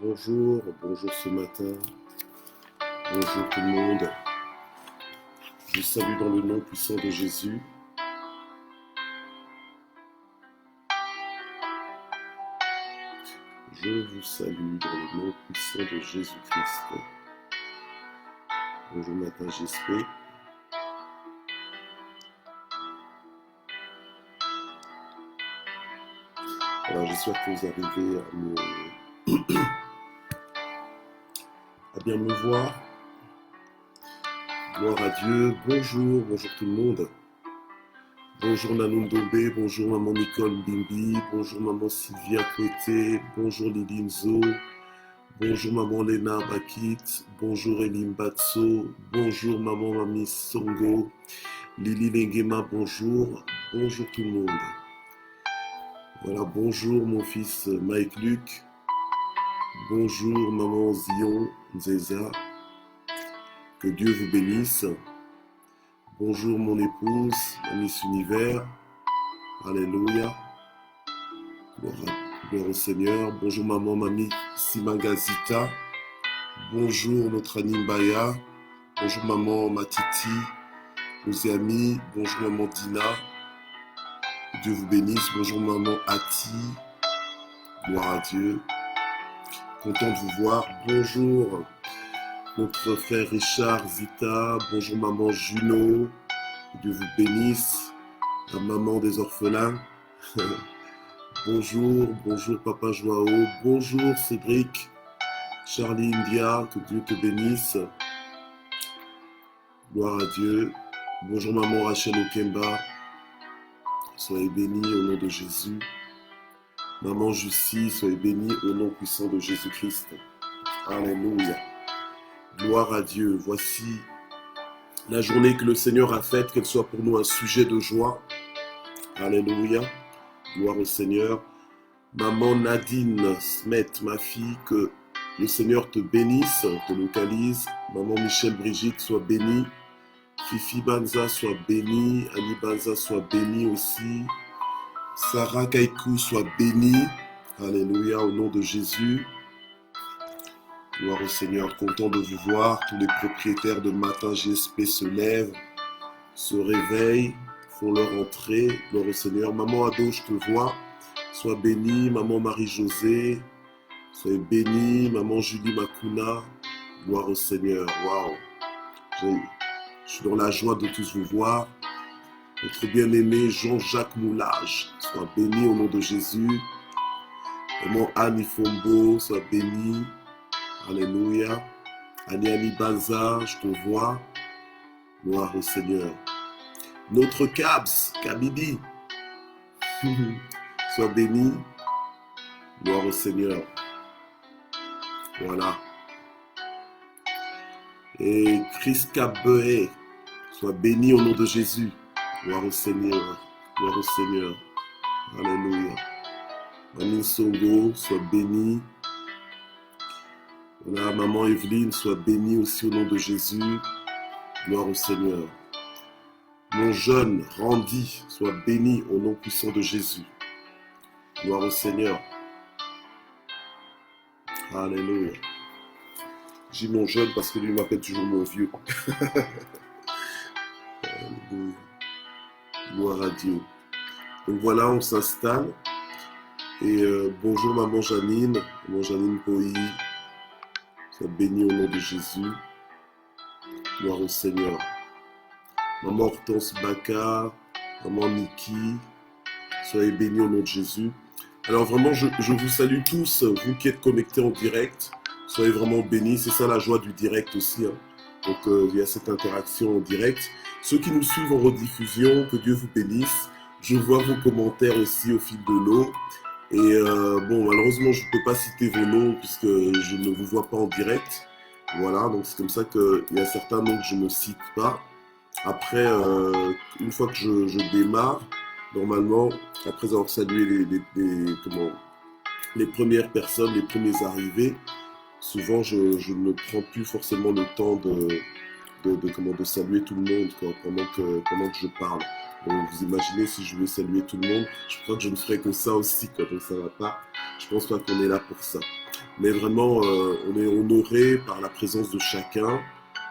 Bonjour, bonjour ce matin, bonjour tout le monde. Je vous salue dans le nom puissant de Jésus. Je vous salue dans le nom puissant de Jésus-Christ. Bonjour matin GSP. Alors j'espère que vous arrivez à bien me voir. Gloire à Dieu. Bonjour, bonjour tout le monde. Bonjour Nanoun Dobé, bonjour maman Nicole Bimbi, bonjour maman Sylvia Côté, bonjour Lili Nzo, bonjour maman Lena Bakit, bonjour Elim Batso, bonjour maman Mami Songo, Lili Lengema, bonjour, bonjour tout le monde. Voilà, bonjour mon fils Mike Luc, bonjour maman Zion Nzeza, que Dieu vous bénisse. Bonjour mon épouse, la Miss Univers, alléluia, gloire au Seigneur. Bonjour maman Mami Simagazita, bonjour notre Animbaya, bonjour maman Matiti, nos amis, bonjour maman Dina, Dieu vous bénisse, bonjour maman Ati, gloire à Dieu, content de vous voir, bonjour notre frère Richard Zita, bonjour maman Juno, Dieu vous bénisse, la maman des orphelins, bonjour, bonjour papa Joao, bonjour Cédric, Charlie India, que Dieu te bénisse, gloire à Dieu, bonjour maman Rachel Okemba, soyez bénis au nom de Jésus, maman Jussie, soyez bénis au nom puissant de Jésus-Christ, alléluia. Gloire à Dieu. Voici la journée que le Seigneur a faite, qu'elle soit pour nous un sujet de joie. Alléluia. Gloire au Seigneur. Maman Nadine Smet, ma fille, que le Seigneur te bénisse, te localise. Maman Michel Brigitte, sois bénie. Fifi Banza, sois bénie. Annie Banza, sois bénie aussi. Sarah Kaikou, sois bénie. Alléluia, au nom de Jésus. Gloire au Seigneur, content de vous voir. Tous les propriétaires de Matin GSP se lèvent, se réveillent, font leur entrée. Gloire au Seigneur. Maman Ado, je te vois. Sois bénie. Maman Marie-Josée, soyez bénie. Maman Julie Makuna, gloire au Seigneur. Waouh. Je suis dans la joie de tous vous voir. Notre bien-aimé Jean-Jacques Moulage, sois béni au nom de Jésus. Maman Annie Fombo, sois bénie. Alléluia. Annie Baza, je te vois. Gloire au Seigneur. Notre Cabs, Kabidi, sois béni. Gloire au Seigneur. Voilà. Et Chris Cabeué, sois béni au nom de Jésus. Gloire au Seigneur. Gloire au Seigneur. Alléluia. Mami Songo, sois béni. Voilà, maman Evelyne, sois bénie aussi au nom de Jésus. Gloire au Seigneur. Mon jeune Randy, sois béni au nom puissant de Jésus. Gloire au Seigneur. Alléluia. J'ai mon jeune parce que lui m'appelle toujours mon vieux. Gloire à Dieu. Donc voilà, on s'installe. Et bonjour maman Janine Poi. Sois bénie au nom de Jésus. Gloire au Seigneur. Maman Hortense Baka, maman Niki, soyez bénis au nom de Jésus. Alors vraiment, je vous salue tous, vous qui êtes connectés en direct. Soyez vraiment bénis, c'est ça la joie du direct aussi. Hein. Donc il y a cette interaction en direct. Ceux qui nous suivent en rediffusion, que Dieu vous bénisse. Je vois vos commentaires aussi au fil de l'eau. Et bon, malheureusement, je ne peux pas citer vos noms puisque je ne vous vois pas en direct. Voilà, donc c'est comme ça qu'il y a certains noms que je ne cite pas. Après, une fois que je démarre, normalement, après avoir salué les premières personnes, les premiers arrivés, souvent je ne prends plus forcément le temps de saluer tout le monde pendant que je parle. Donc, vous imaginez si je voulais saluer tout le monde, je crois que je ne ferais que ça aussi, donc ça va pas. Je pense pas qu'on est là pour ça. Mais vraiment, on est honoré par la présence de chacun.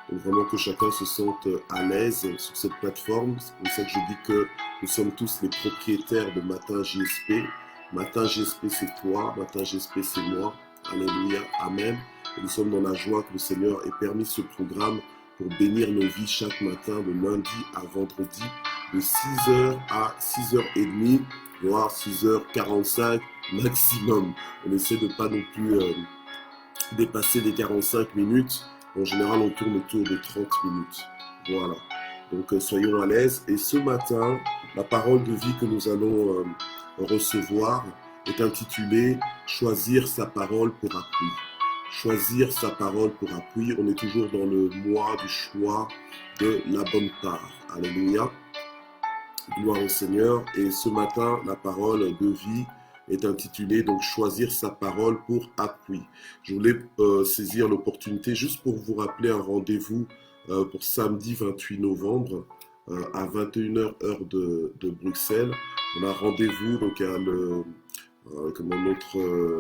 Donc vraiment que chacun se sente à l'aise sur cette plateforme. C'est pour ça que je dis que nous sommes tous les propriétaires de Matin JSP. Matin JSP, c'est toi. Matin JSP, c'est moi. Alléluia. Amen. Et nous sommes dans la joie que le Seigneur ait permis ce programme pour bénir nos vies chaque matin, de lundi à vendredi, de 6h à 6h30, voire 6h45 maximum. On essaie de ne pas non plus dépasser les 45 minutes. En général, on tourne autour de 30 minutes. Voilà. Donc, soyons à l'aise. Et ce matin, la parole de vie que nous allons recevoir est intitulée « Choisir sa parole pour appui ». Choisir sa parole pour appui. On est toujours dans le mois du choix de la bonne part. Alléluia. Gloire au Seigneur. Et ce matin, la parole de vie est intitulée donc choisir sa parole pour appui. Je voulais saisir l'opportunité juste pour vous rappeler un rendez-vous pour samedi 28 novembre à 21h heure de Bruxelles. On a rendez-vous donc à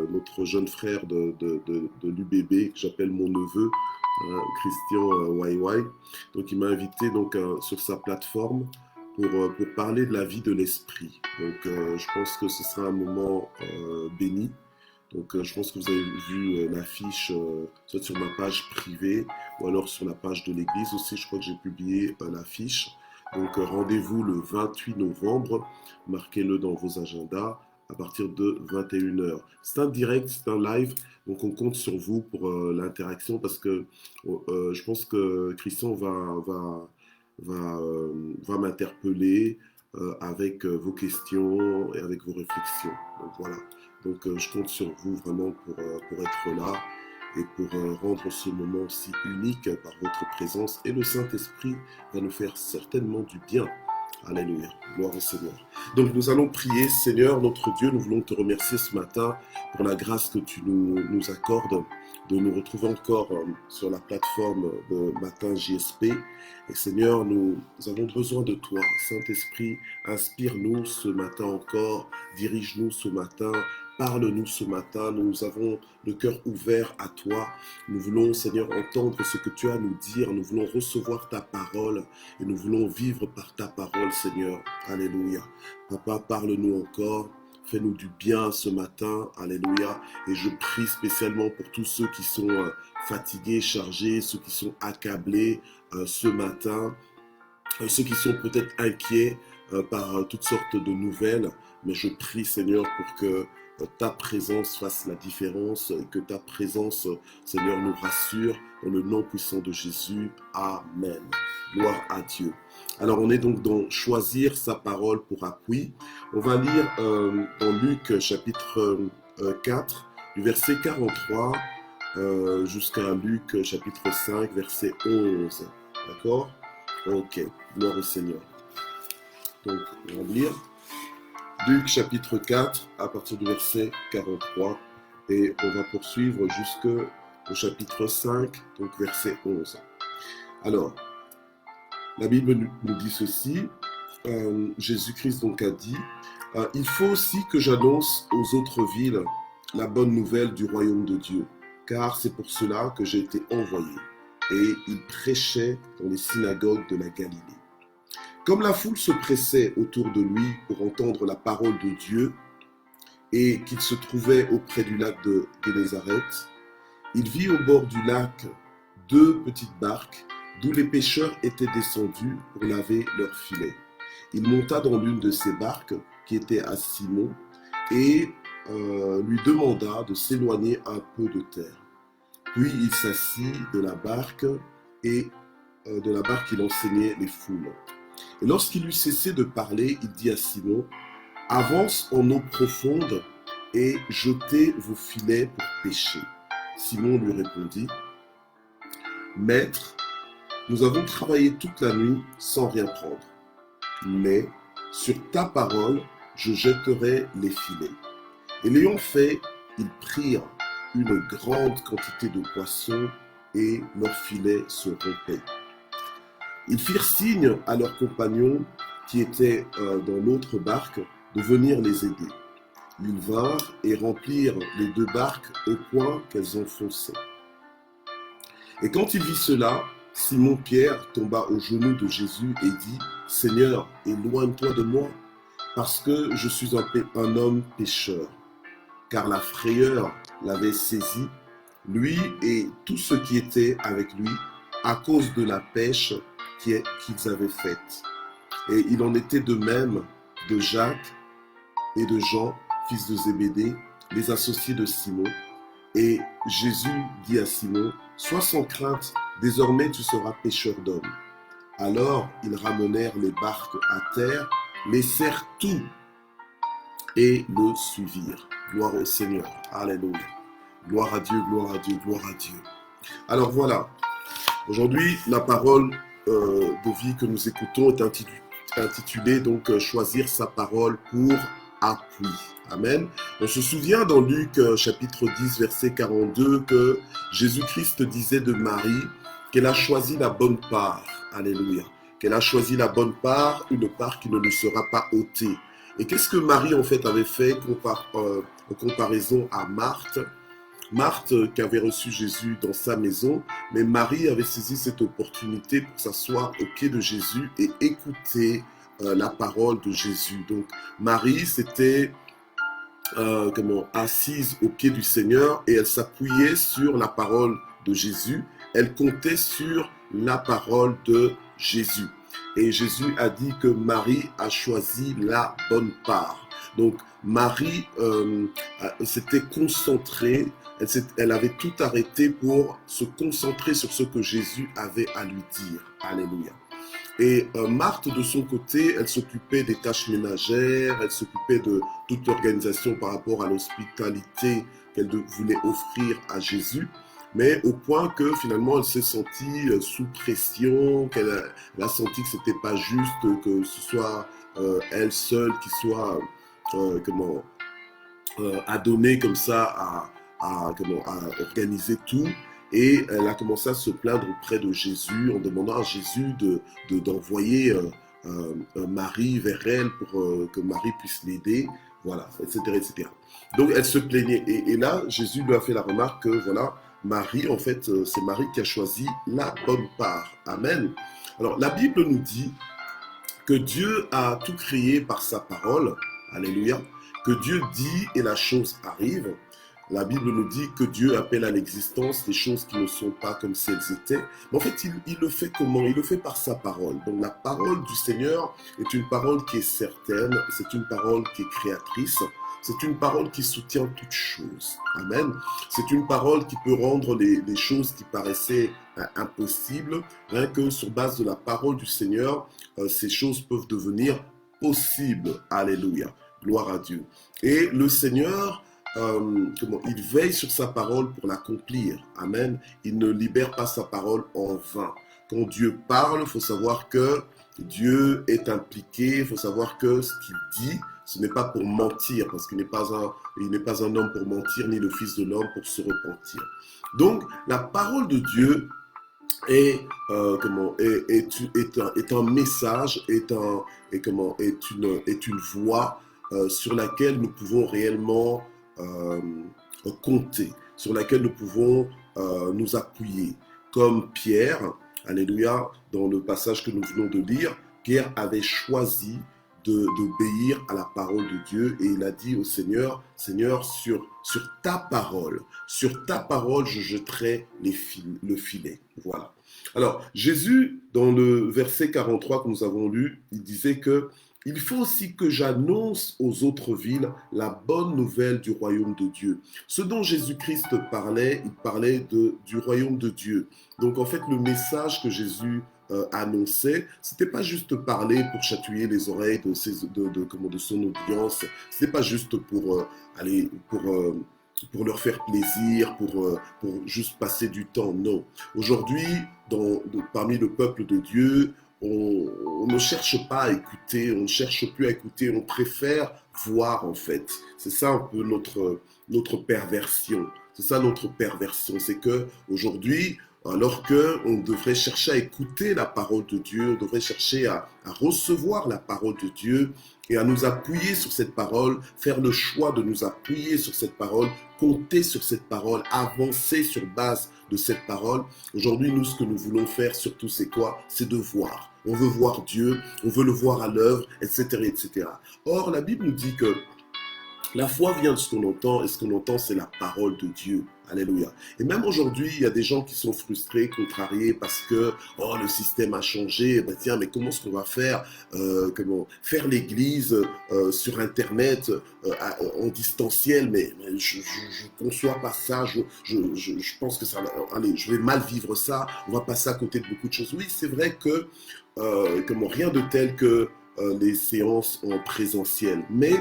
notre jeune frère de l'UBB que j'appelle mon neveu, Christian YY. Donc il m'a invité donc sur sa plateforme pour parler de la vie de l'esprit. Donc je pense que ce sera un moment béni. Donc je pense que vous avez vu l'affiche soit sur ma page privée ou alors sur la page de l'église aussi. Je crois que j'ai publié l'affiche. Donc rendez-vous le 28 novembre. Marquez-le dans vos agendas à partir de 21h. C'est un direct, c'est un live. Donc on compte sur vous pour l'interaction parce que je pense que Christian va m'interpeller avec vos questions et avec vos réflexions. Donc voilà. Donc je compte sur vous vraiment pour être là et pour rendre ce moment si unique par votre présence. Et le Saint-Esprit va nous faire certainement du bien. Alléluia. Gloire au Seigneur. Donc nous allons prier. Seigneur, notre Dieu, nous voulons te remercier ce matin pour la grâce que tu nous accordes de nous retrouver encore sur la plateforme de Matin JSP. Et Seigneur, nous avons besoin de toi. Saint-Esprit, inspire-nous ce matin encore. Dirige-nous ce matin. Parle-nous ce matin, nous avons le cœur ouvert à toi. Nous voulons, Seigneur, entendre ce que tu as à nous dire. Nous voulons recevoir ta parole et nous voulons vivre par ta parole, Seigneur. Alléluia. Papa, parle-nous encore. Fais-nous du bien ce matin. Alléluia. Et je prie spécialement pour tous ceux qui sont fatigués, chargés, ceux qui sont accablés ce matin, ceux qui sont peut-être inquiets par toutes sortes de nouvelles. Mais je prie, Seigneur, pour que ta présence fasse la différence et que ta présence, Seigneur, nous rassure dans le nom puissant de Jésus. Amen. Gloire à Dieu. Alors, on est donc dans choisir sa parole pour appui. On va lire dans Luc chapitre 4, du verset 43 jusqu'à Luc chapitre 5, verset 11. D'accord? Ok. Gloire au Seigneur. Donc, on va lire Luc chapitre 4 à partir du verset 43 et on va poursuivre jusqu'au chapitre 5, donc verset 11. Alors, la Bible nous dit ceci, Jésus-Christ donc a dit, il faut aussi que j'annonce aux autres villes la bonne nouvelle du royaume de Dieu, car c'est pour cela que j'ai été envoyé. Et il prêchait dans les synagogues de la Galilée. Comme la foule se pressait autour de lui pour entendre la parole de Dieu et qu'il se trouvait auprès du lac de Génézareth, il vit au bord du lac 2 petites barques d'où les pêcheurs étaient descendus pour laver leurs filets. Il monta dans l'une de ces barques qui était à Simon et lui demanda de s'éloigner un peu de terre. Puis il s'assit de la barque et il enseignait les foules. Et lorsqu'il eut cessé de parler, il dit à Simon, « Avance en eau profonde et jetez vos filets pour pêcher. » Simon lui répondit, « Maître, nous avons travaillé toute la nuit sans rien prendre. Mais sur ta parole, je jetterai les filets. » Et l'ayant fait, ils prirent une grande quantité de poissons et leurs filets se rompaient. Ils firent signe à leurs compagnons qui étaient dans l'autre barque de venir les aider. Ils vinrent et remplirent les 2 barques au point qu'elles enfonçaient. Et quand il vit cela, Simon-Pierre tomba aux genoux de Jésus et dit, « Seigneur, éloigne-toi de moi, parce que je suis un homme pécheur. » Car la frayeur l'avait saisi, lui et tous ceux qui étaient avec lui, à cause de la pêche qu'ils avaient faite. Et il en était de même de Jacques et de Jean, fils de Zébédée, les associés de Simon. Et Jésus dit à Simon, « Sois sans crainte, désormais tu seras pêcheur d'hommes. » Alors ils ramenèrent les barques à terre, laissèrent tout et le suivirent. Gloire au Seigneur. Alléluia. Gloire à Dieu, gloire à Dieu, gloire à Dieu. Alors voilà, aujourd'hui la parole de vie que nous écoutons est intitulée donc choisir sa parole pour appui. Amen. On se souvient dans Luc chapitre 10 verset 42 que Jésus-Christ disait de Marie qu'elle a choisi la bonne part. Alléluia. Qu'elle a choisi la bonne part, une part qui ne lui sera pas ôtée. Et qu'est-ce que Marie en fait avait fait en comparaison à Marthe? Marthe qui avait reçu Jésus dans sa maison, mais Marie avait saisi cette opportunité pour s'asseoir au pied de Jésus et écouter la parole de Jésus. Donc Marie s'était assise au pied du Seigneur et elle s'appuyait sur la parole de Jésus. Elle comptait sur la parole de Jésus. Et Jésus a dit que Marie a choisi la bonne part. Donc Marie s'était concentrée, elle avait tout arrêté pour se concentrer sur ce que Jésus avait à lui dire. Alléluia. Et Marthe, de son côté, elle s'occupait des tâches ménagères, elle s'occupait de toute l'organisation par rapport à l'hospitalité qu'elle voulait offrir à Jésus. Mais au point que finalement elle s'est sentie sous pression, qu'elle a senti que c'était pas juste que ce soit elle seule qui soit adonnée comme ça à organiser tout. Et elle a commencé à se plaindre auprès de Jésus en demandant à Jésus d'envoyer Marie vers elle pour que Marie puisse l'aider, voilà, etc., etc. Donc elle se plaignait. Et là, Jésus lui a fait la remarque que voilà, Marie, en fait, c'est Marie qui a choisi la bonne part. Amen. Alors, la Bible nous dit que Dieu a tout créé par sa parole. Alléluia. Que Dieu dit et la chose arrive. La Bible nous dit que Dieu appelle à l'existence des choses qui ne sont pas comme si elles étaient. Mais en fait, il le fait comment? Il le fait par sa parole. Donc, la parole du Seigneur est une parole qui est certaine. C'est une parole qui est créatrice. C'est une parole qui soutient toutes choses. Amen. C'est une parole qui peut rendre les choses qui paraissaient impossibles. Rien que sur base de la parole du Seigneur, ces choses peuvent devenir possibles. Alléluia. Gloire à Dieu. Et le Seigneur, il veille sur sa parole pour l'accomplir. Amen. Il ne libère pas sa parole en vain. Quand Dieu parle, il faut savoir que Dieu est impliqué. Il faut savoir que ce qu'il dit, ce n'est pas pour mentir, parce qu'il n'est pas un homme pour mentir, ni le Fils de l'homme pour se repentir. Donc, la parole de Dieu est un message, est une voie sur laquelle nous pouvons réellement compter, sur laquelle nous pouvons nous appuyer. Comme Pierre, alléluia, dans le passage que nous venons de lire, Pierre avait choisi d'obéir à la parole de Dieu et il a dit au Seigneur, Seigneur, sur ta parole, je jetterai le filet. Voilà. Alors, Jésus, dans le verset 43 que nous avons lu, il disait que il faut aussi que j'annonce aux autres villes la bonne nouvelle du royaume de Dieu. Ce dont Jésus-Christ parlait, il parlait du royaume de Dieu. Donc en fait, le message que Jésus annonçait, c'était pas juste parler pour chatouiller les oreilles de son audience, c'était pas juste pour leur faire plaisir, pour juste passer du temps, non. Aujourd'hui, parmi le peuple de Dieu, on ne cherche pas à écouter, on ne cherche plus à écouter, on préfère voir en fait. C'est ça un peu notre perversion. C'est ça notre perversion, c'est que aujourd'hui, Alors qu'on devrait chercher à écouter la parole de Dieu, on devrait chercher à recevoir la parole de Dieu et à nous appuyer sur cette parole, faire le choix de nous appuyer sur cette parole, compter sur cette parole, avancer sur base de cette parole. Aujourd'hui, nous, ce que nous voulons faire surtout, c'est quoi? C'est de voir. On veut voir Dieu, on veut le voir à l'œuvre, etc., etc. Or, la Bible nous dit que la foi vient de ce qu'on entend, et ce qu'on entend, c'est la parole de Dieu. Alléluia. Et même aujourd'hui, il y a des gens qui sont frustrés, contrariés, parce que le système a changé. Ben tiens, mais comment est-ce qu'on va faire comment faire l'église sur Internet en distanciel? Mais je ne conçois pas ça. Je pense que ça va... Allez, je vais mal vivre ça. On va passer à côté de beaucoup de choses. Oui, c'est vrai que rien de tel que les séances en présentiel. Mais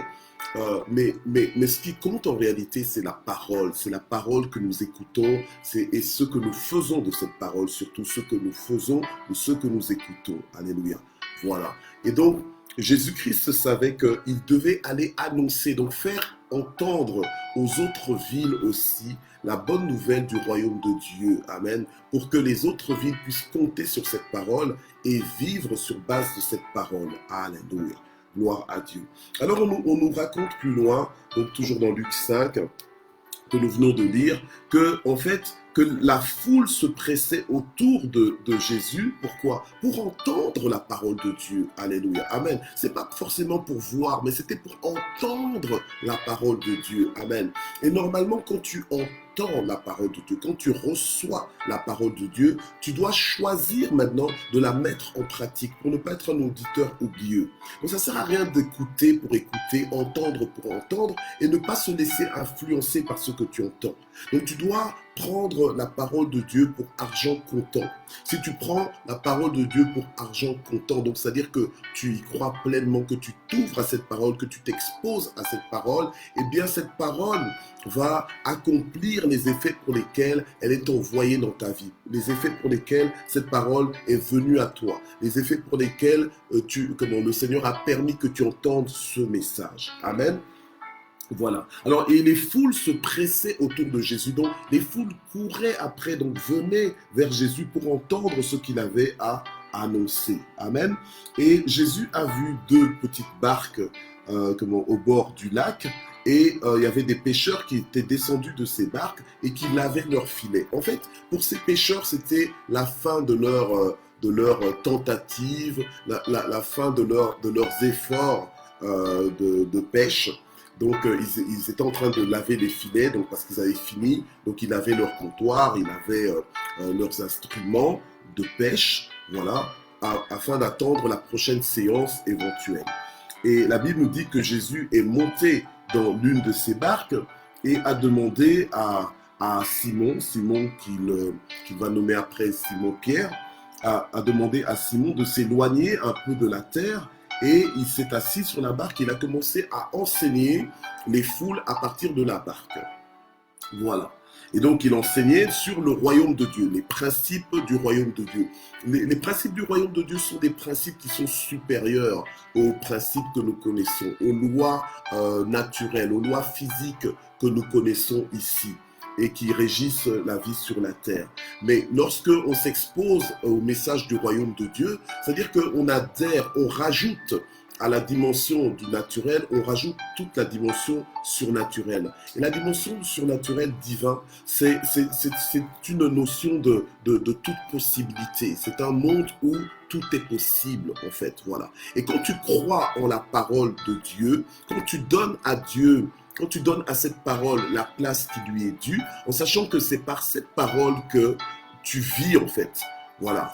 ce qui compte en réalité, c'est la parole que nous écoutons, et ce que nous faisons de cette parole, surtout ce que nous faisons de ce que nous écoutons. Alléluia. Voilà. Et donc, Jésus-Christ savait qu'il devait aller annoncer, donc faire entendre aux autres villes aussi la bonne nouvelle du royaume de Dieu. Amen. Pour que les autres villes puissent compter sur cette parole et vivre sur base de cette parole. Alléluia. Gloire à Dieu. Alors on nous raconte plus loin, donc toujours dans Luc 5, que nous venons de lire, que la foule se pressait autour de Jésus. Pourquoi? Pour entendre la parole de Dieu. Alléluia. Amen. C'est pas forcément pour voir, mais c'était pour entendre la parole de Dieu. Amen. Et normalement, quand tu entends la parole de Dieu, quand tu reçois la parole de Dieu, tu dois choisir maintenant de la mettre en pratique pour ne pas être un auditeur oublieux. Donc ça sert à rien d'écouter pour écouter, entendre pour entendre et ne pas se laisser influencer par ce que tu entends. Donc tu dois prendre la parole de Dieu pour argent comptant. Si tu prends la parole de Dieu pour argent comptant, donc c'est-à-dire que tu y crois pleinement, que tu t'ouvres à cette parole, que tu t'exposes à cette parole, eh bien cette parole va accomplir les effets pour lesquels elle est envoyée dans ta vie, les effets pour lesquels cette parole est venue à toi, les effets pour lesquels le Seigneur a permis que tu entendes ce message. Amen. Voilà. Alors, et les foules se pressaient autour de Jésus. Donc, les foules couraient après, donc venaient vers Jésus pour entendre ce qu'il avait à annoncer. Amen. Et Jésus a vu deux petites barques au bord du lac. Et il y avait des pêcheurs qui étaient descendus de ces barques et qui lavaient leurs filets. En fait, pour ces pêcheurs, c'était la fin de leur tentative, la fin de leurs efforts de pêche. Donc, ils étaient en train de laver les filets, donc parce qu'ils avaient fini. Donc, ils avaient leur comptoir, ils avaient leurs instruments de pêche, voilà, afin d'attendre la prochaine séance éventuelle. Et la Bible nous dit que Jésus est monté dans l'une de ces barques et a demandé à Simon qu'il va nommer après Simon-Pierre, a demandé à Simon de s'éloigner un peu de la terre. Et il s'est assis sur la barque et il a commencé à enseigner les foules à partir de la barque. Voilà. Et donc, il enseignait sur le royaume de Dieu, les principes du royaume de Dieu. Les principes du royaume de Dieu sont des principes qui sont supérieurs aux principes que nous connaissons, aux lois naturelles, aux lois physiques que nous connaissons ici et qui régissent la vie sur la terre. Mais lorsque on s'expose au message du royaume de Dieu, c'est-à-dire qu'on adhère, on rajoute à la dimension du naturel, on rajoute toute la dimension surnaturelle. Et la dimension surnaturelle divin, c'est une notion de toute possibilité. C'est un monde où tout est possible, en fait. Voilà. Et quand tu crois en la parole de Dieu, quand tu donnes à Dieu, quand tu donnes à cette parole la place qui lui est due, en sachant que c'est par cette parole que tu vis, en fait. Voilà.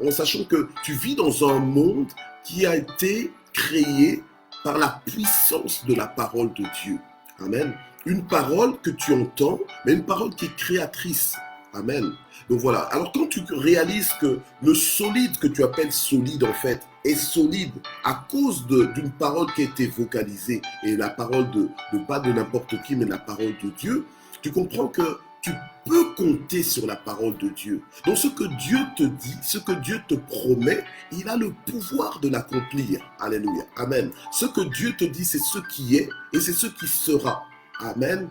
En sachant que tu vis dans un monde qui a été créé par la puissance de la parole de Dieu. Amen. Une parole que tu entends, mais une parole qui est créatrice. Amen. Donc voilà. Alors quand tu réalises que le solide que tu appelles solide en fait est solide à cause d'une parole qui a été vocalisée et la parole pas de n'importe qui mais la parole de Dieu, tu comprends que tu peux compter sur la parole de Dieu. Donc ce que Dieu te dit, ce que Dieu te promet, il a le pouvoir de l'accomplir. Alléluia. Amen. Ce que Dieu te dit, c'est ce qui est et c'est ce qui sera. Amen.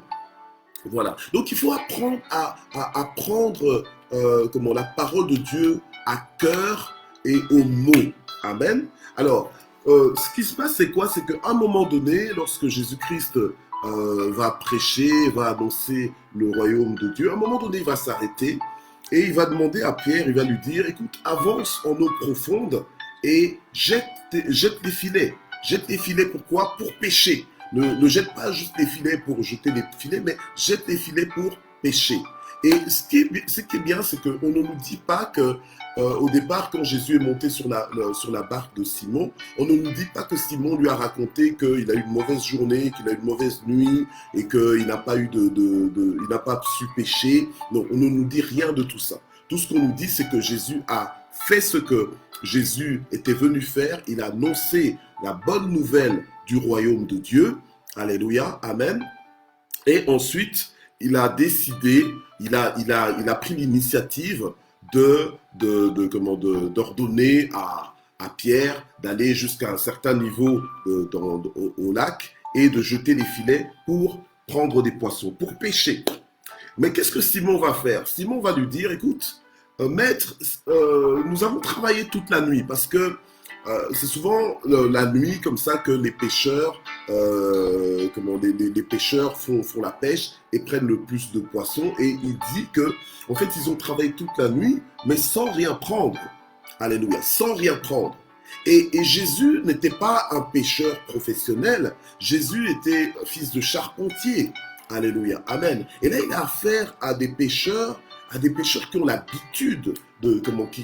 Voilà. Donc il faut apprendre à prendre la parole de Dieu à cœur et au mot. Amen. Alors, ce qui se passe, c'est quoi? C'est qu'à un moment donné, lorsque Jésus-Christ va prêcher, va annoncer le royaume de Dieu, à un moment donné, il va s'arrêter et il va demander à Pierre, il va lui dire, écoute, avance en eau profonde et jette les filets. Jette les filets, pourquoi? Pour pêcher. Ne jette pas juste les filets pour jeter les filets, mais jette les filets pour pêcher. Et ce qui est bien, c'est qu'on ne nous dit pas que au départ, quand Jésus est monté sur la barque de Simon, on ne nous dit pas que Simon lui a raconté qu'il a eu une mauvaise journée, qu'il a eu une mauvaise nuit et qu'il n'a pas il n'a pas su pêcher. Non, on ne nous dit rien de tout ça. Tout ce qu'on nous dit, c'est que Jésus a fait ce que Jésus était venu faire. Il a annoncé la bonne nouvelle du royaume de Dieu. Alléluia, amen. Et ensuite, il a décidé, il a pris l'initiative d'ordonner à Pierre d'aller jusqu'à un certain niveau au lac et de jeter les filets pour prendre des poissons, pour pêcher. Mais qu'est-ce que Simon va faire? Simon va lui dire, écoute, maître, nous avons travaillé toute la nuit parce que c'est souvent la nuit comme ça que les pêcheurs, les pêcheurs font la pêche et prennent le plus de poissons. Et il dit que, en fait, ils ont travaillé toute la nuit, mais sans rien prendre. Alléluia, sans rien prendre. Et Jésus n'était pas un pêcheur professionnel. Jésus était fils de charpentier. Alléluia, amen. Et là, il a affaire à des pêcheurs qui ont l'habitude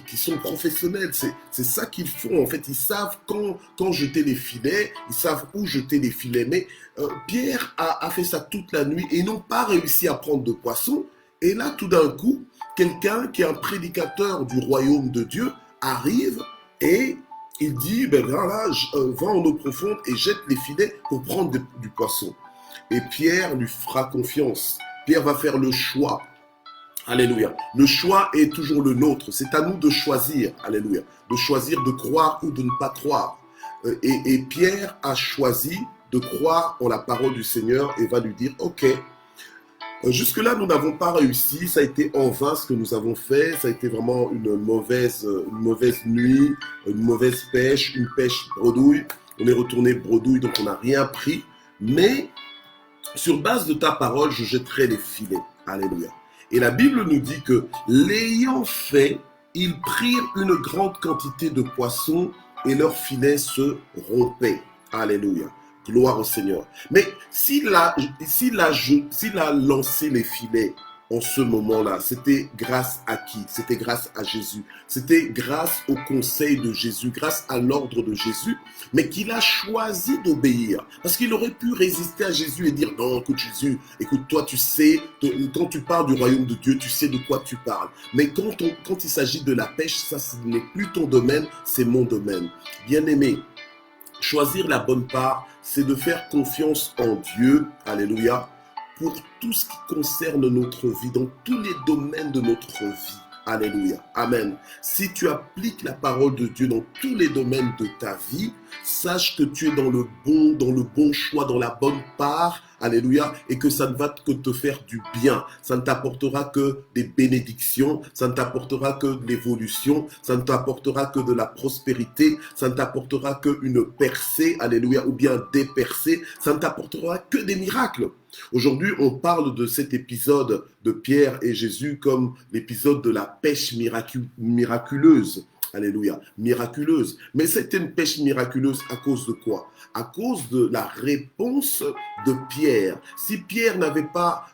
qui sont professionnels. C'est ça qu'ils font. En fait, ils savent quand jeter les filets, ils savent où jeter les filets. Mais Pierre a fait ça toute la nuit et ils n'ont pas réussi à prendre de poissons. Et là, tout d'un coup, quelqu'un qui est un prédicateur du royaume de Dieu arrive et il dit, ben voilà, va en eau profonde et jette les filets pour prendre du poisson. Et Pierre lui fera confiance. Pierre va faire le choix. Alléluia. Le choix est toujours le nôtre. C'est à nous de choisir. Alléluia. De choisir de croire ou de ne pas croire. Et Pierre a choisi de croire en la parole du Seigneur et va lui dire, ok, jusque-là, nous n'avons pas réussi. Ça a été en vain ce que nous avons fait. Ça a été vraiment une mauvaise nuit, une mauvaise pêche, une pêche bredouille. On est retourné bredouille, donc on n'a rien pris. Mais sur base de ta parole, je jetterai les filets. Alléluia. Et la Bible nous dit que, l'ayant fait, ils prirent une grande quantité de poissons et leurs filets se rompaient. Alléluia. Gloire au Seigneur. Mais s'il a lancé les filets en ce moment-là, c'était grâce à qui? C'était grâce à Jésus. C'était grâce au conseil de Jésus, grâce à l'ordre de Jésus, mais qu'il a choisi d'obéir. Parce qu'il aurait pu résister à Jésus et dire, non, écoute Jésus, écoute, toi tu sais, quand tu parles du royaume de Dieu, tu sais de quoi tu parles. Mais quand il s'agit de la pêche, ça ce n'est plus ton domaine, c'est mon domaine. Bien-aimé, choisir la bonne part, c'est de faire confiance en Dieu, alléluia, pour tout ce qui concerne notre vie, dans tous les domaines de notre vie. Alléluia. Amen. Si tu appliques la parole de Dieu dans tous les domaines de ta vie, sache que tu es dans le bon choix, dans la bonne part. Alléluia. Et que ça ne va que te faire du bien. Ça ne t'apportera que des bénédictions. Ça ne t'apportera que de l'évolution. Ça ne t'apportera que de la prospérité. Ça ne t'apportera qu'une percée. Alléluia. Ou bien des percées. Ça ne t'apportera que des miracles. Aujourd'hui, on parle de cet épisode de Pierre et Jésus comme l'épisode de la pêche miraculeuse. Alléluia, miraculeuse. Mais c'était une pêche miraculeuse à cause de quoi? À cause de la réponse de Pierre. Si Pierre n'avait pas,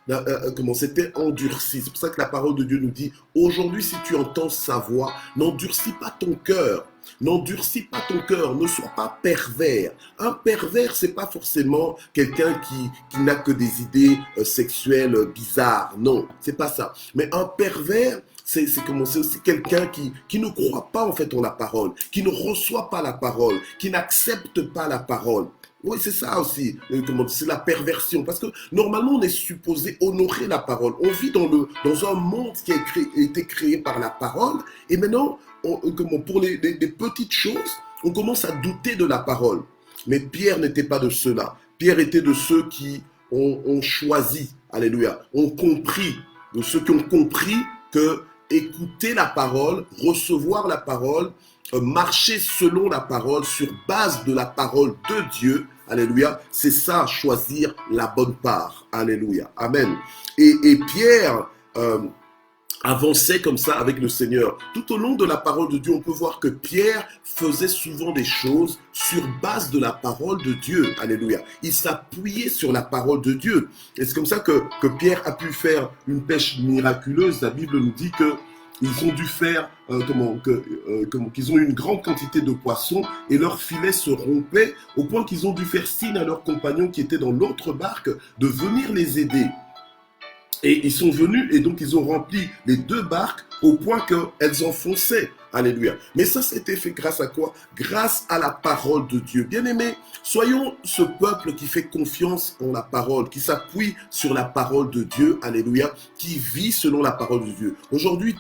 s'était endurci, c'est pour ça que la parole de Dieu nous dit, aujourd'hui si tu entends sa voix, n'endurcis pas ton cœur. N'endurcis pas ton cœur, ne sois pas pervers. Un pervers, c'est pas forcément quelqu'un qui n'a que des idées sexuelles bizarres. Non, c'est pas ça. Mais un pervers, c'est aussi quelqu'un qui ne croit pas en fait en la parole, qui ne reçoit pas la parole, qui n'accepte pas la parole. Oui, c'est ça aussi, c'est la perversion. Parce que normalement, on est supposé honorer la parole. On vit dans un monde qui a été créé par la parole. Et maintenant, pour les petites choses, on commence à douter de la parole. Mais Pierre n'était pas de ceux-là. Pierre était de ceux qui ont choisi alléluia, ont compris, de ceux qui ont compris que écouter la parole, recevoir la parole, marcher selon la parole, sur base de la parole de Dieu, alléluia, c'est ça, choisir la bonne part, alléluia, amen. Et Pierre avançait comme ça avec le Seigneur. Tout au long de la parole de Dieu, on peut voir que Pierre faisait souvent des choses sur base de la parole de Dieu. Alléluia. Il s'appuyait sur la parole de Dieu. Et c'est comme ça que Pierre a pu faire une pêche miraculeuse. La Bible nous dit que ils ont dû faire, qu'ils ont eu une grande quantité de poissons et leurs filets se rompaient au point qu'ils ont dû faire signe à leurs compagnons qui étaient dans l'autre barque de venir les aider. Et ils sont venus et donc ils ont rempli les 2 barques au point qu'elles enfonçaient. Alléluia. Mais ça, c'était fait grâce à quoi? Grâce à la parole de Dieu. Bien-aimés, soyons ce peuple qui fait confiance en la parole, qui s'appuie sur la parole de Dieu, alléluia, qui vit selon la parole de Dieu. Aujourd'hui,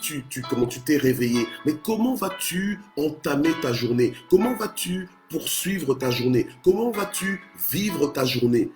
comment tu t'es réveillé? Mais comment vas-tu entamer ta journée? Comment vas-tu poursuivre ta journée? Comment vas-tu vivre ta journée?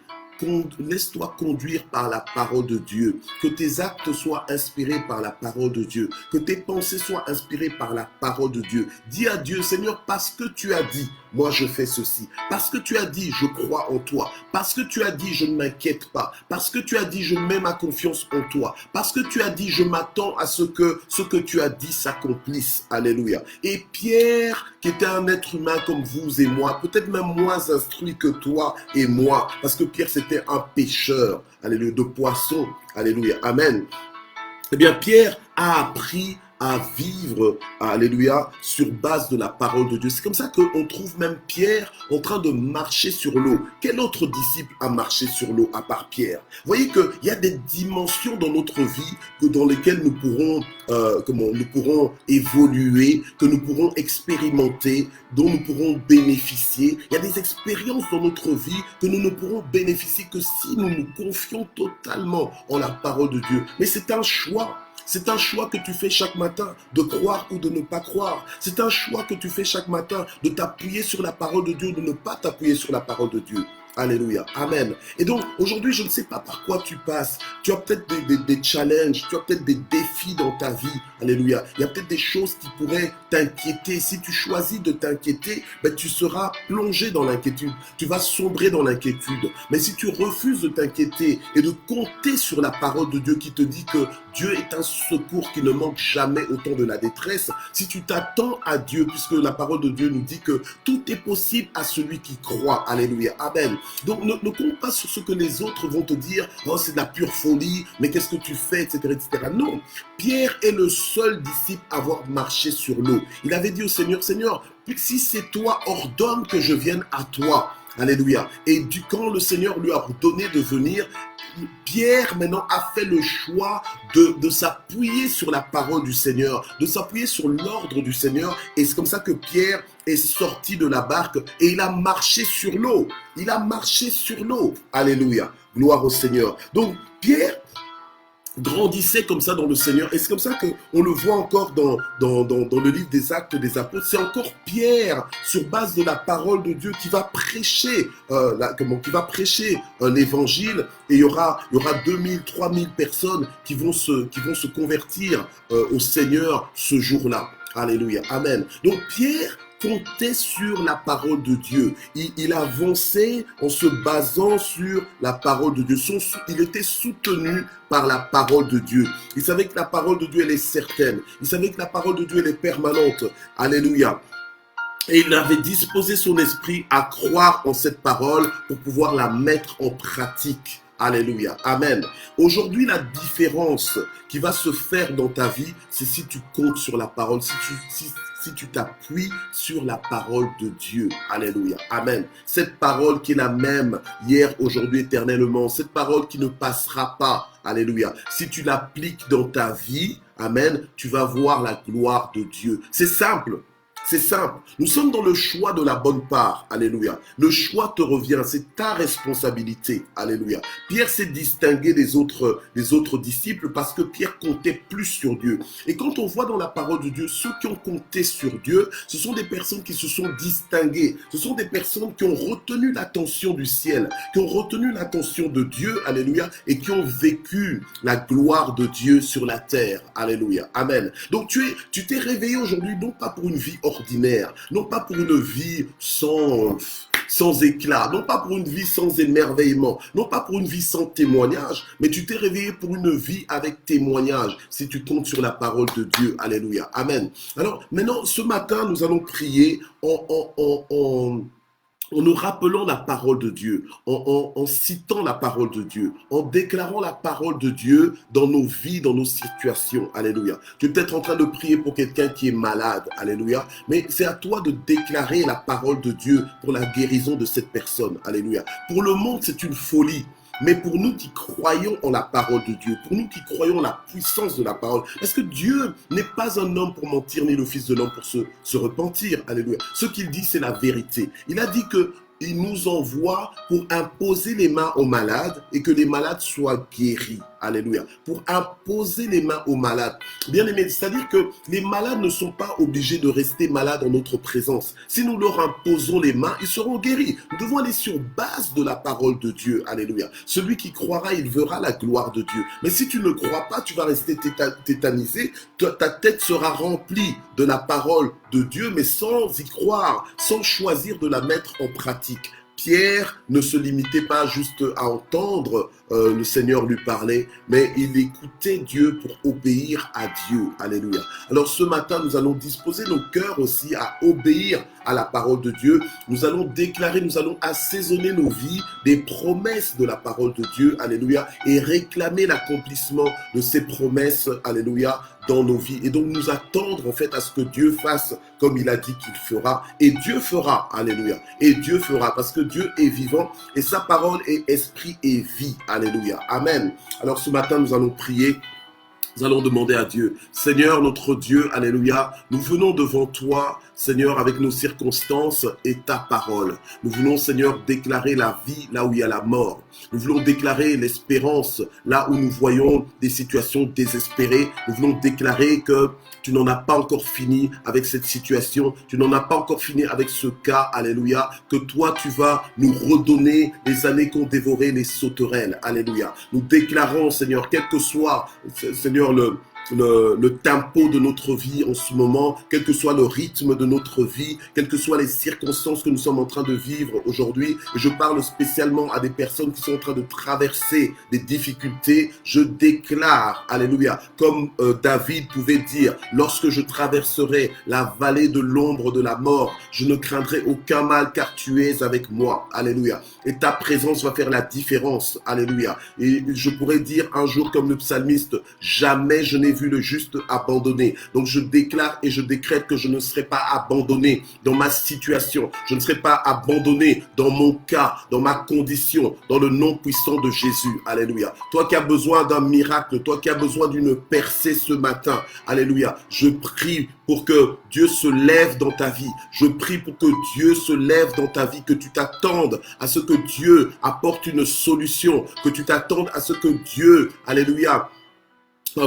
Laisse-toi conduire par la parole de Dieu, que tes actes soient inspirés par la parole de Dieu, que tes pensées soient inspirées par la parole de Dieu. Dis à Dieu, Seigneur, parce que tu as dit, moi je fais ceci, parce que tu as dit, je crois en toi, parce que tu as dit, je ne m'inquiète pas, parce que tu as dit, je mets ma confiance en toi, parce que tu as dit, je m'attends à ce que tu as dit s'accomplisse. Alléluia. Et Pierre, qui était un être humain comme vous et moi, peut-être même moins instruit que toi et moi, parce que Pierre c'était un pêcheur, alléluia, de poissons, alléluia, amen. Eh bien, Pierre a appris à vivre, alléluia, sur base de la parole de Dieu. C'est comme ça qu'on trouve même Pierre en train de marcher sur l'eau. Quel autre disciple a marché sur l'eau à part Pierre? Vous voyez qu'il y a des dimensions dans notre vie dans lesquelles nous pourrons, nous pourrons évoluer, que nous pourrons expérimenter, dont nous pourrons bénéficier. Il y a des expériences dans notre vie que nous ne pourrons bénéficier que si nous nous confions totalement en la parole de Dieu. Mais c'est un choix. C'est un choix que tu fais chaque matin, de croire ou de ne pas croire. C'est un choix que tu fais chaque matin, de t'appuyer sur la parole de Dieu ou de ne pas t'appuyer sur la parole de Dieu. Alléluia. Amen. Et donc, aujourd'hui, je ne sais pas par quoi tu passes. Tu as peut-être des challenges, tu as peut-être des défis dans ta vie. Alléluia. Il y a peut-être des choses qui pourraient t'inquiéter. Si tu choisis de t'inquiéter, ben, tu seras plongé dans l'inquiétude. Tu vas sombrer dans l'inquiétude. Mais si tu refuses de t'inquiéter et de compter sur la parole de Dieu qui te dit que Dieu est un secours qui ne manque jamais au temps de la détresse, si tu t'attends à Dieu, puisque la parole de Dieu nous dit que tout est possible à celui qui croit. Alléluia. Amen. Donc ne compte pas sur ce que les autres vont te dire. Oh, c'est de la pure folie, mais qu'est-ce que tu fais, etc., etc. Non, Pierre est le seul disciple à avoir marché sur l'eau. Il avait dit au Seigneur, Seigneur, si c'est toi, ordonne que je vienne à toi. Alléluia. Et quand le Seigneur lui a ordonné de venir, Pierre maintenant a fait le choix de s'appuyer sur la parole du Seigneur, de s'appuyer sur l'ordre du Seigneur. Et c'est comme ça que Pierre est sorti de la barque et il a marché sur l'eau. Il a marché sur l'eau. Alléluia. Gloire au Seigneur. Donc Pierre grandissait comme ça dans le Seigneur. Et c'est comme ça qu'on le voit encore dans le livre des Actes des Apôtres. C'est encore Pierre, sur base de la parole de Dieu, qui va prêcher, un évangile. Et il y aura 2000, 3000 personnes qui vont se convertir au Seigneur ce jour-là. Alléluia. Amen. Donc Pierre comptait sur la parole de Dieu. Il avançait en se basant sur la parole de Dieu. Il était soutenu par la parole de Dieu. Il savait que la parole de Dieu, elle est certaine. Il savait que la parole de Dieu, elle est permanente. Alléluia. Et il avait disposé son esprit à croire en cette parole pour pouvoir la mettre en pratique. Alléluia. Amen. Aujourd'hui, la différence qui va se faire dans ta vie, c'est si tu comptes sur la parole, si tu t'appuies sur la parole de Dieu. Alléluia. Amen. Cette parole qui est la même hier, aujourd'hui, éternellement. Cette parole qui ne passera pas. Alléluia. Si tu l'appliques dans ta vie, amen, tu vas voir la gloire de Dieu. C'est simple. C'est simple. Nous sommes dans le choix de la bonne part. Alléluia. Le choix te revient. C'est ta responsabilité. Alléluia. Pierre s'est distingué des autres disciples parce que Pierre comptait plus sur Dieu. Et quand on voit dans la parole de Dieu, ceux qui ont compté sur Dieu, ce sont des personnes qui se sont distinguées. Ce sont des personnes qui ont retenu l'attention du ciel, qui ont retenu l'attention de Dieu. Alléluia. Et qui ont vécu la gloire de Dieu sur la terre. Alléluia. Amen. Donc tu t'es réveillé aujourd'hui non pas pour une vie ordinaire, non pas pour une vie sans éclat, non pas pour une vie sans émerveillement, non pas pour une vie sans témoignage, mais tu t'es réveillé pour une vie avec témoignage, si tu comptes sur la parole de Dieu. Alléluia. Amen. Alors, maintenant, ce matin, nous allons prier en nous rappelant la parole de Dieu, en citant la parole de Dieu, en déclarant la parole de Dieu dans nos vies, dans nos situations. Alléluia. Tu es peut-être en train de prier pour quelqu'un qui est malade. Alléluia. Mais c'est à toi de déclarer la parole de Dieu pour la guérison de cette personne. Alléluia. Pour le monde, c'est une folie. Mais pour nous qui croyons en la parole de Dieu, pour nous qui croyons en la puissance de la parole, parce que Dieu n'est pas un homme pour mentir, ni le fils de l'homme pour se repentir. Alléluia. Ce qu'il dit, c'est la vérité. Il a dit que il nous envoie pour imposer les mains aux malades et que les malades soient guéris. Alléluia. Pour imposer les mains aux malades. Bien aimé, c'est-à-dire que les malades ne sont pas obligés de rester malades en notre présence. Si nous leur imposons les mains, ils seront guéris. Nous devons aller sur base de la parole de Dieu. Alléluia. Celui qui croira, il verra la gloire de Dieu. Mais si tu ne crois pas, tu vas rester tétanisé. Ta tête sera remplie de la parole de Dieu, mais sans y croire, sans choisir de la mettre en pratique. Pierre ne se limitait pas juste à entendre le Seigneur lui parler, mais il écoutait Dieu pour obéir à Dieu. Alléluia. Alors ce matin, nous allons disposer nos cœurs aussi à obéir à la parole de Dieu. Nous allons déclarer, nous allons assaisonner nos vies des promesses de la parole de Dieu. Alléluia. Et réclamer l'accomplissement de ces promesses. Alléluia. Dans nos vies. Et donc nous attendre en fait à ce que Dieu fasse comme il a dit qu'il fera. Et Dieu fera. Alléluia. Et Dieu fera parce que Dieu est vivant et sa parole est esprit et vie. Alléluia. Amen. Alors ce matin nous allons prier. Nous allons demander à Dieu, Seigneur notre Dieu, alléluia, nous venons devant toi, Seigneur, avec nos circonstances et ta parole. Nous voulons, Seigneur, déclarer la vie là où il y a la mort. Nous voulons déclarer l'espérance là où nous voyons des situations désespérées. Nous voulons déclarer que tu n'en as pas encore fini avec cette situation. Tu n'en as pas encore fini avec ce cas, alléluia, que toi tu vas nous redonner les années qu'ont dévoré les sauterelles, alléluia. Nous déclarons, Seigneur, quel que soit, Seigneur, le tempo de notre vie en ce moment, quel que soit le rythme de notre vie, quelles que soient les circonstances que nous sommes en train de vivre aujourd'hui. Et je parle spécialement à des personnes qui sont en train de traverser des difficultés. Je déclare, alléluia, comme David pouvait dire, lorsque je traverserai la vallée de l'ombre de la mort, je ne craindrai aucun mal car tu es avec moi, alléluia. Et ta présence va faire la différence, alléluia. Et je pourrais dire un jour comme le psalmiste, jamais je n'ai vu le juste abandonné. Donc je déclare et je décrète que je ne serai pas abandonné dans ma situation. Je ne serai pas abandonné dans mon cas, dans ma condition, dans le nom puissant de Jésus. Alléluia. Toi qui as besoin d'un miracle, toi qui as besoin d'une percée ce matin. Alléluia. Je prie pour que Dieu se lève dans ta vie. Je prie pour que Dieu se lève dans ta vie, que tu t'attendes à ce que Dieu apporte une solution, que tu t'attendes à ce que Dieu, alléluia,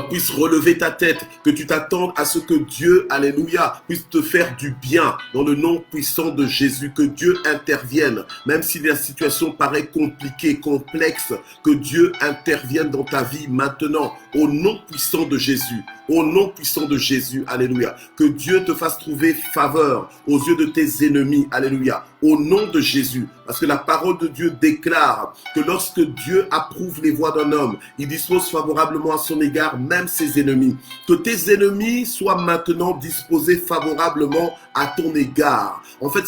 puisse relever ta tête, que tu t'attendes à ce que Dieu, alléluia, puisse te faire du bien dans le nom puissant de Jésus, que Dieu intervienne, même si la situation paraît compliquée, complexe, que Dieu intervienne dans ta vie maintenant, au nom puissant de Jésus, au nom puissant de Jésus, alléluia, que Dieu te fasse trouver faveur aux yeux de tes ennemis, alléluia, au nom de Jésus, parce que la parole de Dieu déclare que lorsque Dieu approuve les voies d'un homme, il dispose favorablement à son égard même ses ennemis. Que tes ennemis soient maintenant disposés favorablement à ton égard. En fait,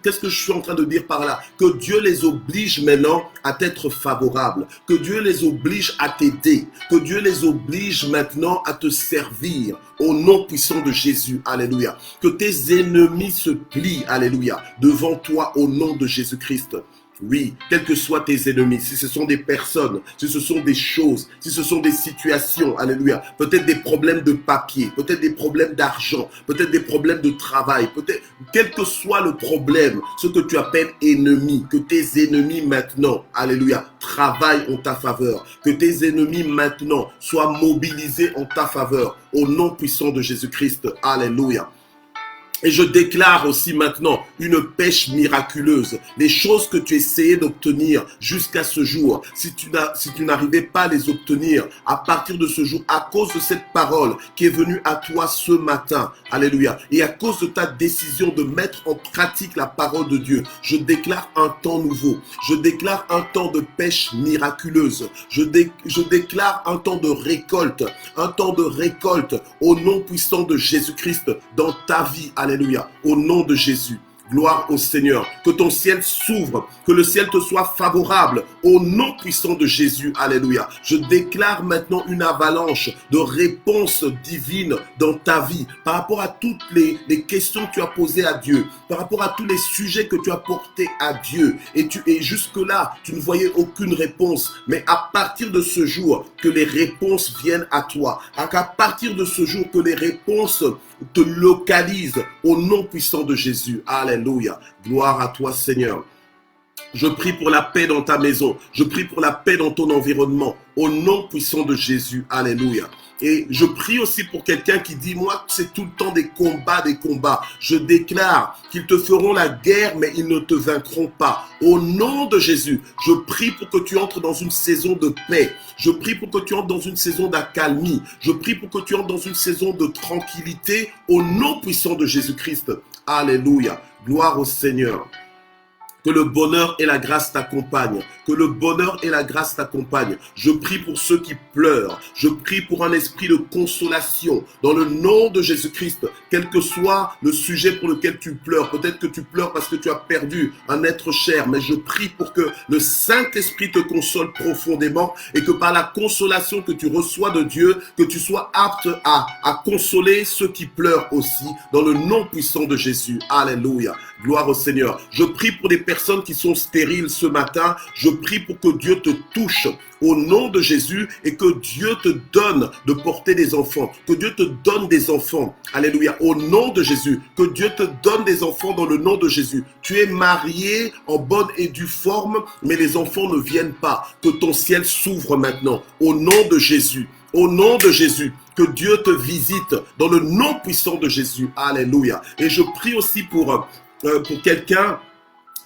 qu'est-ce que je suis en train de dire par là? Que Dieu les oblige maintenant à t'être favorables. Que Dieu les oblige à t'aider. Que Dieu les oblige maintenant à te servir. Au nom puissant de Jésus, alléluia. Que tes ennemis se plient, alléluia, devant toi au nom de Jésus-Christ. Oui, quels que soient tes ennemis, si ce sont des personnes, si ce sont des choses, si ce sont des situations, alléluia, peut-être des problèmes de papier, peut-être des problèmes d'argent, peut-être des problèmes de travail, peut-être, quel que soit le problème, ce que tu appelles ennemi, que tes ennemis maintenant, alléluia, travaillent en ta faveur, que tes ennemis maintenant soient mobilisés en ta faveur, au nom puissant de Jésus-Christ, alléluia. Et je déclare aussi maintenant une pêche miraculeuse. Les choses que tu essayais d'obtenir jusqu'à ce jour, si tu n'arrivais pas à les obtenir à partir de ce jour, à cause de cette parole qui est venue à toi ce matin, alléluia, et à cause de ta décision de mettre en pratique la parole de Dieu, je déclare un temps nouveau. Je déclare un temps de pêche miraculeuse. Je déclare un temps de récolte au nom puissant de Jésus-Christ dans ta vie. Alléluia, au nom de Jésus. Gloire au Seigneur. Que ton ciel s'ouvre, que le ciel te soit favorable au nom puissant de Jésus. Alléluia. Je déclare maintenant une avalanche de réponses divines dans ta vie par rapport à toutes les questions que tu as posées à Dieu, par rapport à tous les sujets que tu as portés à Dieu. Et jusque-là, tu ne voyais aucune réponse. Mais à partir de ce jour, que les réponses viennent à toi. À partir de ce jour, que les réponses te localisent au nom puissant de Jésus. Alléluia. Gloire à toi, Seigneur. Je prie pour la paix dans ta maison. Je prie pour la paix dans ton environnement. Au nom puissant de Jésus. Alléluia. Et je prie aussi pour quelqu'un qui dit, moi, c'est tout le temps des combats. Je déclare qu'ils te feront la guerre, mais ils ne te vaincront pas. Au nom de Jésus, je prie pour que tu entres dans une saison de paix. Je prie pour que tu entres dans une saison d'accalmie. Je prie pour que tu entres dans une saison de tranquillité. Au nom puissant de Jésus-Christ. Alléluia. Gloire au Seigneur. Que le bonheur et la grâce t'accompagnent. Que le bonheur et la grâce t'accompagnent. Je prie pour ceux qui pleurent. Je prie pour un esprit de consolation. Dans le nom de Jésus-Christ, quel que soit le sujet pour lequel tu pleures. Peut-être que tu pleures parce que tu as perdu un être cher. Mais je prie pour que le Saint-Esprit te console profondément. Et que par la consolation que tu reçois de Dieu, que tu sois apte à consoler ceux qui pleurent aussi. Dans le nom puissant de Jésus. Alléluia. Gloire au Seigneur. Je prie pour des personnes qui sont stériles ce matin. Je prie pour que Dieu te touche au nom de Jésus et que Dieu te donne de porter des enfants. Que Dieu te donne des enfants. Alléluia. Au nom de Jésus. Que Dieu te donne des enfants dans le nom de Jésus. Tu es marié en bonne et due forme, mais les enfants ne viennent pas. Que ton ciel s'ouvre maintenant. Au nom de Jésus. Au nom de Jésus. Que Dieu te visite dans le nom puissant de Jésus. Alléluia. Et je prie aussi pour quelqu'un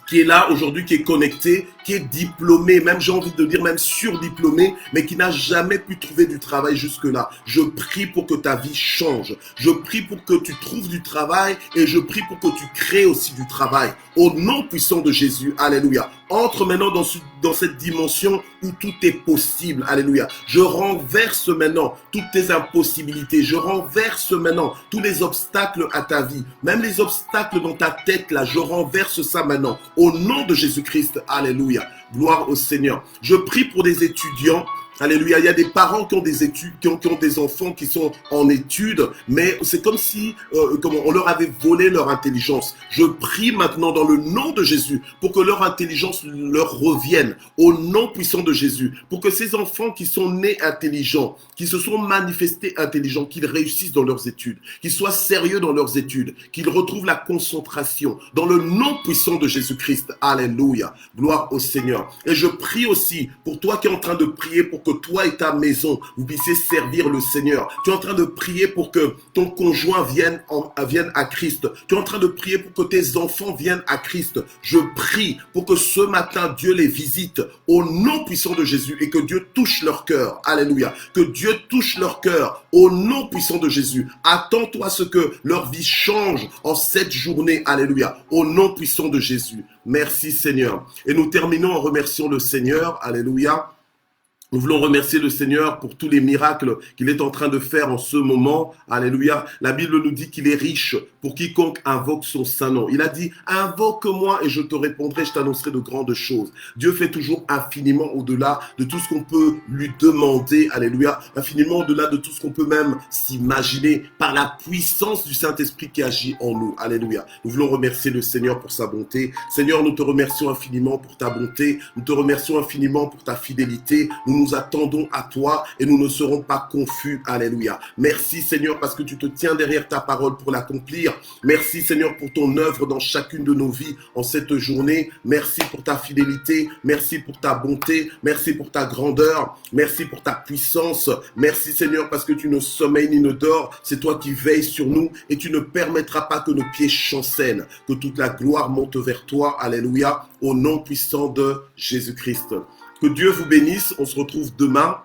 qui est là aujourd'hui, qui est connecté, qui est diplômé, même j'ai envie de dire même surdiplômé, mais qui n'a jamais pu trouver du travail jusque-là. Je prie pour que ta vie change. Je prie pour que tu trouves du travail et je prie pour que tu crées aussi du travail. Au nom puissant de Jésus, alléluia. Entre maintenant dans cette dimension où tout est possible, alléluia. Je renverse maintenant toutes tes impossibilités. Je renverse maintenant tous les obstacles à ta vie. Même les obstacles dans ta tête, là, je renverse ça maintenant. Au nom de Jésus-Christ, alléluia. Gloire au Seigneur. Je prie pour des étudiants. Alléluia, il y a des parents qui ont des études, qui ont des enfants qui sont en études, mais c'est comme si on leur avait volé leur intelligence. Je prie maintenant dans le nom de Jésus pour que leur intelligence leur revienne, au nom puissant de Jésus, pour que ces enfants qui sont nés intelligents, qui se sont manifestés intelligents, qu'ils réussissent dans leurs études, qu'ils soient sérieux dans leurs études, qu'ils retrouvent la concentration, dans le nom puissant de Jésus-Christ. Alléluia, gloire au Seigneur. Et je prie aussi pour toi qui es en train de prier pour que toi et ta maison, vous puissiez servir le Seigneur. Tu es en train de prier pour que ton conjoint vienne à Christ. Tu es en train de prier pour que tes enfants viennent à Christ. Je prie pour que ce matin, Dieu les visite au nom puissant de Jésus et que Dieu touche leur cœur. Alléluia. Que Dieu touche leur cœur au nom puissant de Jésus. Attends-toi à ce que leur vie change en cette journée. Alléluia. Au nom puissant de Jésus. Merci Seigneur. Et nous terminons en remerciant le Seigneur. Alléluia. Nous voulons remercier le Seigneur pour tous les miracles qu'il est en train de faire en ce moment. Alléluia. La Bible nous dit qu'il est riche pour quiconque invoque son saint nom. Il a dit, invoque-moi et je te répondrai, je t'annoncerai de grandes choses. Dieu fait toujours infiniment au-delà de tout ce qu'on peut lui demander. Alléluia. Infiniment au-delà de tout ce qu'on peut même s'imaginer par la puissance du Saint-Esprit qui agit en nous. Alléluia. Nous voulons remercier le Seigneur pour sa bonté. Seigneur, nous te remercions infiniment pour ta bonté. Nous te remercions infiniment pour ta fidélité. Nous attendons à toi et nous ne serons pas confus. Alléluia. Merci Seigneur parce que tu te tiens derrière ta parole pour l'accomplir. Merci Seigneur pour ton œuvre dans chacune de nos vies en cette journée. Merci pour ta fidélité. Merci pour ta bonté. Merci pour ta grandeur. Merci pour ta puissance. Merci Seigneur parce que tu ne sommeilles ni ne dors. C'est toi qui veilles sur nous et tu ne permettras pas que nos pieds chancellent. Que toute la gloire monte vers toi. Alléluia. Au nom puissant de Jésus-Christ. Que Dieu vous bénisse. On se retrouve demain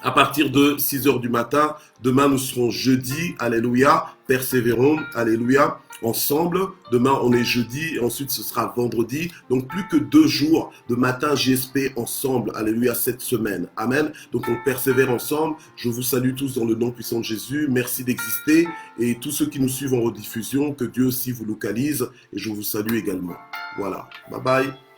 à partir de 6 heures du matin. Demain, nous serons jeudi. Alléluia. Persévérons. Alléluia. Ensemble. Demain, on est jeudi et ensuite ce sera vendredi. Donc, plus que 2 jours de matin JSP ensemble. Alléluia, cette semaine. Amen. Donc, on persévère ensemble. Je vous salue tous dans le nom puissant de Jésus. Merci d'exister. Et tous ceux qui nous suivent en rediffusion, que Dieu aussi vous localise. Et je vous salue également. Voilà. Bye bye.